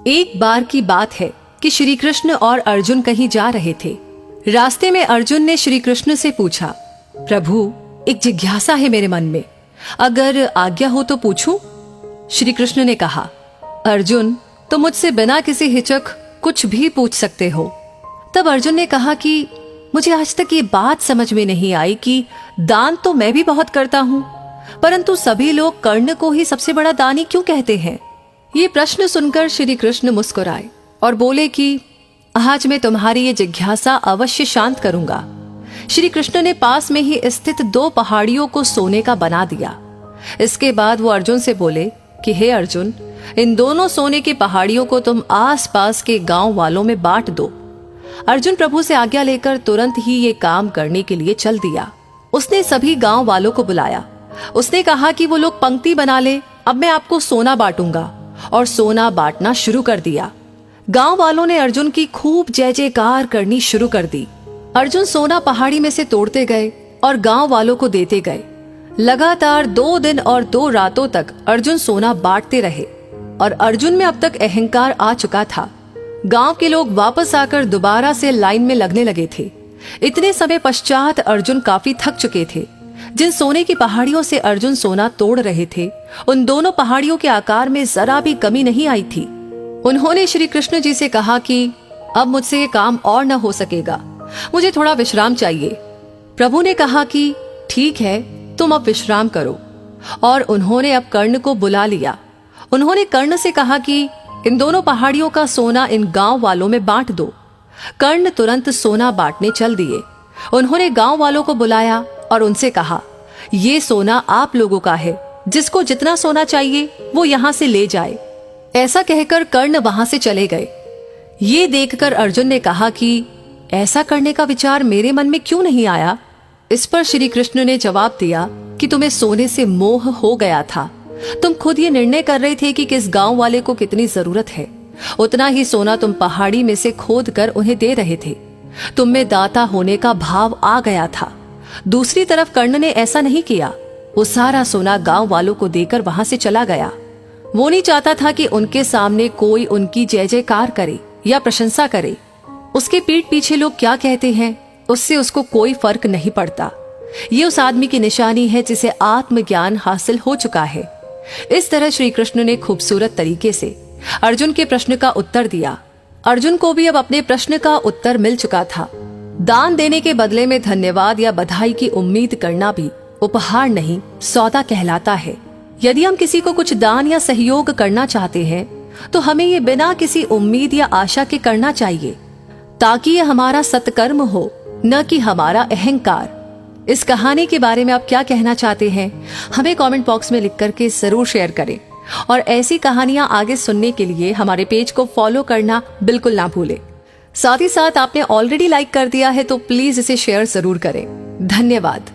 एक बार की बात है कि श्री कृष्ण और अर्जुन कहीं जा रहे थे। रास्ते में अर्जुन ने श्री कृष्ण से पूछा, प्रभु, एक जिज्ञासा है मेरे मन में, अगर आज्ञा हो तो पूछूं? श्री कृष्ण ने कहा, अर्जुन, तुम मुझसे बिना किसी हिचक कुछ भी पूछ सकते हो। तब अर्जुन ने कहा कि मुझे आज तक ये बात समझ में नहीं आई कि दान तो मैं भी बहुत करता हूं, परंतु सभी लोग कर्ण को ही सबसे बड़ा दानी क्यों कहते हैं? ये प्रश्न सुनकर श्री कृष्ण मुस्कुराए और बोले कि आज मैं तुम्हारी ये जिज्ञासा अवश्य शांत करूंगा। श्री कृष्ण ने पास में ही स्थित 2 पहाड़ियों को सोने का बना दिया। इसके बाद वो अर्जुन से बोले कि हे अर्जुन, इन दोनों सोने की पहाड़ियों को तुम आसपास के गांव वालों में बांट दो। अर्जुन प्रभु से आज्ञा लेकर तुरंत ही ये काम करने के लिए चल दिया। उसने सभी गांव वालों को बुलाया। उसने कहा कि वो लोग पंक्ति बना ले, अब मैं आपको सोना बांटूंगा, और सोना बांटना शुरू कर दिया। गांव वालों ने अर्जुन की खूब जय जयकार करनी शुरू कर दी। अर्जुन सोना पहाड़ी में से तोड़ते गए और गांव वालों को देते गए। लगातार 2 दिन और 2 रातों तक अर्जुन सोना बांटते रहे और अर्जुन में अब तक अहंकार आ चुका था। गांव के लोग वापस आकर दोबारा से लाइन में लगने लगे थे। इतने समय पश्चात अर्जुन काफी थक चुके थे। जिन सोने की पहाड़ियों से अर्जुन सोना तोड़ रहे थे, उन दोनों पहाड़ियों के आकार में जरा भी कमी नहीं आई थी। उन्होंने श्री कृष्ण जी से कहा कि अब मुझसे ये काम और न हो सकेगा, मुझे थोड़ा विश्राम चाहिए। प्रभु ने कहा कि ठीक है, तुम अब विश्राम करो, और उन्होंने अब कर्ण को बुला लिया। उन्होंने कर्ण से कहा कि इन दोनों पहाड़ियों का सोना इन गांव वालों में बांट दो। कर्ण तुरंत सोना बांटने चल दिए। उन्होंने गांव वालों को बुलाया और उनसे कहा, ये सोना आप लोगों का है, जिसको जितना सोना चाहिए वो यहाँ से ले जाए। ऐसा कहकर कर्ण वहां से चले गए। ये देखकर अर्जुन ने कहा कि ऐसा करने का विचार मेरे मन में क्यों नहीं आया? इस पर श्री कृष्ण ने जवाब दिया कि तुम्हें सोने से मोह हो गया था। तुम खुद ये निर्णय कर रहे थे कि किस गांव वाले को कितनी जरूरत है, उतना ही सोना तुम पहाड़ी में से खोद कर उन्हें दे रहे थे। तुम में दाता होने का भाव आ गया था। दूसरी तरफ कर्ण ने ऐसा नहीं किया। वो सारा सोना गांव वालों को देकर वहां से चला गया। वो नहीं चाहता था कि उनके सामने कोई उनकी जय जयकार करे या प्रशंसा करे। उसके पीठ पीछे लोग क्या कहते हैं, उससे उसको कोई फर्क नहीं पड़ता। ये उस आदमी की निशानी है जिसे आत्मज्ञान हासिल हो चुका है। इस तरह श्री कृष्ण ने खूबसूरत तरीके से अर्जुन के प्रश्न का उत्तर दिया। अर्जुन को भी अब अपने प्रश्न का उत्तर मिल चुका था। दान देने के बदले में धन्यवाद या बधाई की उम्मीद करना भी उपहार नहीं, सौदा कहलाता है। यदि हम किसी को कुछ दान या सहयोग करना चाहते हैं तो हमें ये बिना किसी उम्मीद या आशा के करना चाहिए, ताकि ये हमारा सत्कर्म हो, न कि हमारा अहंकार। इस कहानी के बारे में आप क्या कहना चाहते हैं, हमें कमेंट बॉक्स में लिख करके जरूर शेयर करें। और ऐसी कहानियां आगे सुनने के लिए हमारे पेज को फॉलो करना बिल्कुल ना भूलें। साथ ही साथ आपने ऑलरेडी लाइक कर दिया है तो प्लीज इसे शेयर जरूर करें। धन्यवाद।